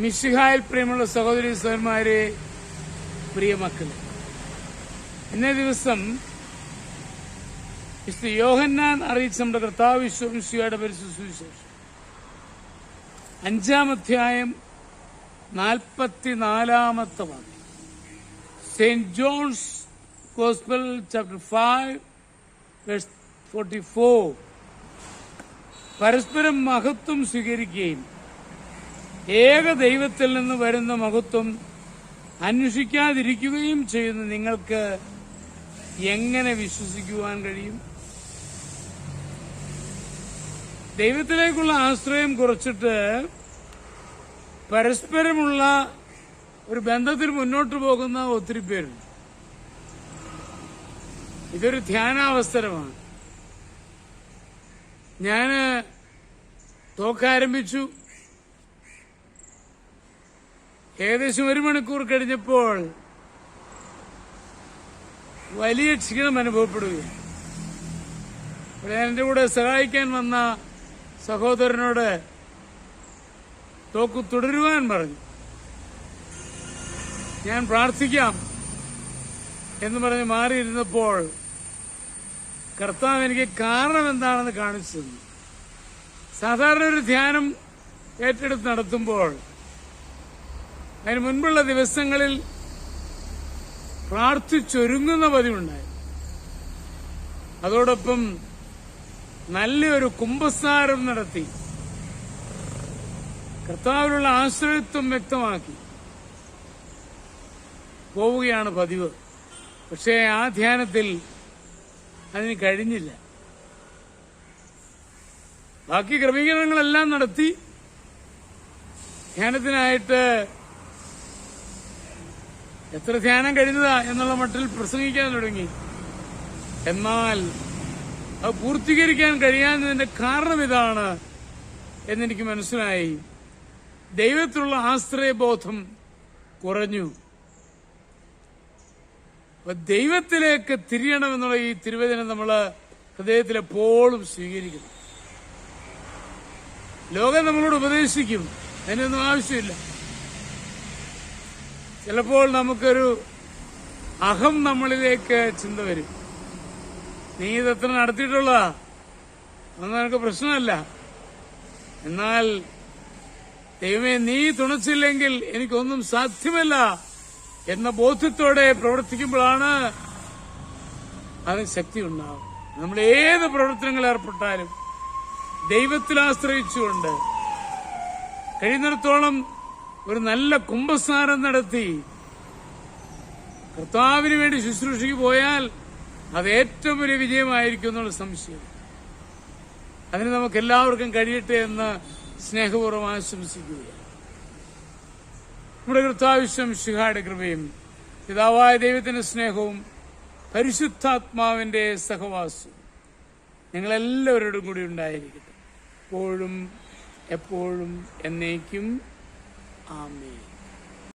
മിശിഹായിൽ പ്രിയമുള്ള സഹോദരി സഹോദരന്മാരെ, പ്രിയ മക്കളെ, ഇന്നേ ദിവസം വിശുദ്ധ യോഹന്നാൻ അറിയിച്ച നമ്മുടെ കർത്താവ് മിശിഹായുടെ പരിശുദ്ധ സുവിശേഷം 5-ാം അധ്യായം 44-ാമത്തെ വാക്യം. Saint John's gospel chapter 5 verse 44. പരസ്പരം മഹത്വം സ്വീകരിക്കുകയും ഏക ദൈവത്തിൽ നിന്ന് വരുന്ന മഹത്വം അന്വേഷിക്കാതിരിക്കുകയും ചെയ്യുന്ന നിങ്ങൾക്ക് എങ്ങനെ വിശ്വസിക്കുവാൻ കഴിയും? ദൈവത്തിലേക്കുള്ള ആശ്രയം കുറച്ചിട്ട് പരസ്പരമുള്ള ഒരു ബന്ധത്തിൽ മുന്നോട്ട് പോകുന്ന ഒത്തിരി പേരുണ്ട്. ഇതൊരു ധ്യാനാവസരമാണ്. ഞാന് തോക്കാരംഭിച്ചു. ഏകദേശം 1 മണിക്കൂർ കഴിഞ്ഞപ്പോൾ വലിയ ക്ഷീണം അനുഭവപ്പെടുകയാണ്. എന്റെ കൂടെ സഹായിക്കാൻ വന്ന സഹോദരനോട് തോക്ക് തുടരുവാൻ പറഞ്ഞു. ഞാൻ പ്രാർത്ഥിക്കാം എന്ന് പറഞ്ഞ് മാറിയിരുന്നപ്പോൾ കർത്താവ് എനിക്ക് കാരണം എന്താണെന്ന് കാണിച്ചു തന്നു. സാധാരണ ഒരു ധ്യാനം ഏറ്റെടുത്ത് നടത്തുമ്പോൾ അതിന് മുൻപുള്ള ദിവസങ്ങളിൽ പ്രാർത്ഥിച്ചൊരുങ്ങുന്ന പതിവുണ്ടായി. അതോടൊപ്പം നല്ലൊരു കുമ്പസാരം നടത്തി കർത്താവിലുള്ള ആശ്രയത്വം വ്യക്തമാക്കി പോവുകയാണ് പതിവ്. പക്ഷേ ആ ധ്യാനത്തിൽ അതിന് കഴിഞ്ഞില്ല. ബാക്കി ക്രമീകരണങ്ങളെല്ലാം നടത്തി ധ്യാനത്തിനായിട്ട് എത്ര ധ്യാനം കഴിഞ്ഞതാ എന്നുള്ള മട്ടിൽ പ്രസംഗിക്കാൻ തുടങ്ങി. എന്നാൽ അത് പൂർത്തീകരിക്കാൻ കഴിയാത്തതിന്റെ കാരണം ഇതാണ് എന്നെനിക്ക് മനസ്സിലായി. ദൈവത്തിലുള്ള ആശ്രയബോധം കുറഞ്ഞു. അപ്പൊ ദൈവത്തിലേക്ക് തിരിയണമെന്നുള്ള ഈ തിരുവചനം നമ്മൾ ഹൃദയത്തിൽ എപ്പോഴും സ്വീകരിക്കണം. ലോകം നമ്മളോട് ഉപദേശിക്കും, അതിനൊന്നും ആവശ്യമില്ല. ചിലപ്പോൾ നമുക്കൊരു അഹം നമ്മളിലേക്ക് ചിന്ത വരും. നീ ഇതെത്ര നടത്തിയിട്ടുള്ളതാ, അതൊന്നും എനിക്ക് പ്രശ്നമല്ല. എന്നാൽ ദൈവമേ, നീ തുണച്ചില്ലെങ്കിൽ എനിക്കൊന്നും സാധ്യമല്ല എന്ന ബോധ്യത്തോടെ പ്രവർത്തിക്കുമ്പോഴാണ് അതിന് ശക്തി ഉണ്ടാവും. നമ്മൾ ഏത് പ്രവർത്തനങ്ങൾ ഏർപ്പെട്ടാലും ദൈവത്തിൽ ആശ്രയിച്ചുകൊണ്ട് കഴിയുന്നിടത്തോളം ഒരു നല്ല കുമ്പസാരം നടത്തി കർത്താവിന് വേണ്ടി ശുശ്രൂഷയ്ക്ക് പോയാൽ അത് ഏറ്റവും വലിയ വിജയമായിരിക്കും എന്നുള്ള സംശയം. അതിന് നമുക്ക് എല്ലാവർക്കും കഴിയട്ടെ എന്ന് സ്നേഹപൂർവ്വം ആശംസിക്കുകയാണ്. നമ്മുടെ കർത്താവിശ്വം മിശിഹായുടെ കൃപയും പിതാവായ ദൈവത്തിന്റെ സ്നേഹവും പരിശുദ്ധാത്മാവിന്റെ സഹവാസവും നിങ്ങളെല്ലാവരോടും കൂടി ഉണ്ടായിരിക്കട്ടെ, എപ്പോഴും എപ്പോഴും എന്നേക്കും. ആമേൻ.